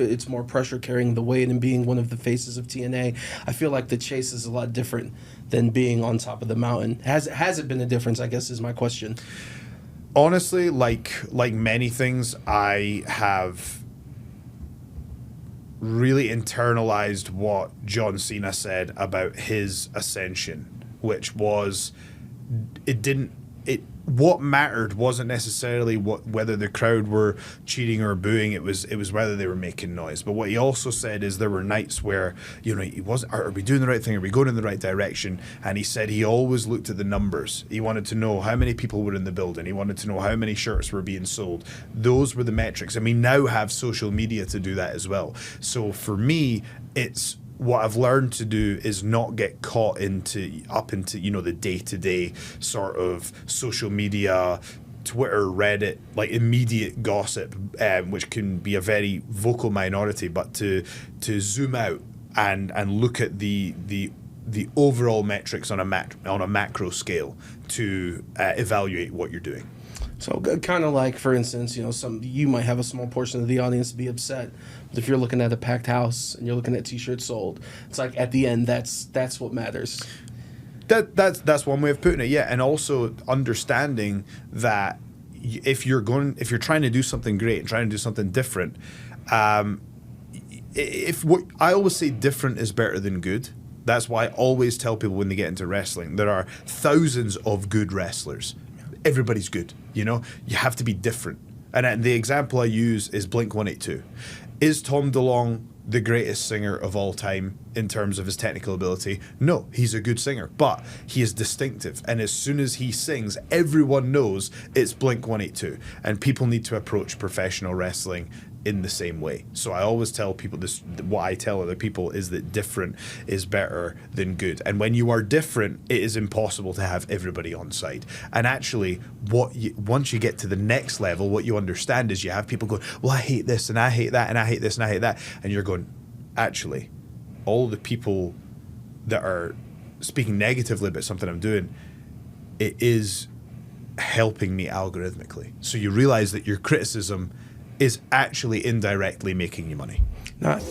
it's more pressure carrying the weight and being one of the faces of TNA. I feel like the chase is a lot different than being on top of the mountain. Has it been a difference, I guess, is my question. Honestly, like many things, I have really internalized what John Cena said about his ascension, which was what mattered wasn't necessarily whether the crowd were cheering or booing. It was whether they were making noise. But what he also said is there were nights where, you know, he was, are we doing the right thing? Are we going in the right direction? And he said he always looked at the numbers. He wanted to know how many people were in the building. He wanted to know how many shirts were being sold. Those were the metrics. And we now have social media to do that as well. So for me, it's what I've learned to do is not get caught into, you know, the day-to-day sort of social media, Twitter, Reddit, like immediate gossip, which can be a very vocal minority, but to zoom out and look at the overall metrics on a macro scale to evaluate what you're doing. So kind of like, for instance, you know, you might have a small portion of the audience be upset, but if you're looking at a packed house and you're looking at T-shirts sold, it's like at the end, that's what matters. That's one way of putting it, yeah. And also understanding that if you're trying to do something great and trying to do something different, I always say different is better than good. That's why I always tell people when they get into wrestling, there are thousands of good wrestlers. Everybody's good, you know? You have to be different. And the example I use is Blink-182. Is Tom DeLonge the greatest singer of all time in terms of his technical ability? No, he's a good singer, but he is distinctive. And as soon as he sings, everyone knows it's Blink-182. And people need to approach professional wrestling in the same way. So I always tell people this, what I tell other people is that different is better than good. And when you are different, it is impossible to have everybody on side. And actually, once you get to the next level, what you understand is you have people going, well, I hate this and I hate that and I hate this and I hate that. And you're going, actually, all the people that are speaking negatively about something I'm doing, it is helping me algorithmically. So you realize that your criticism is actually indirectly making you money. Not.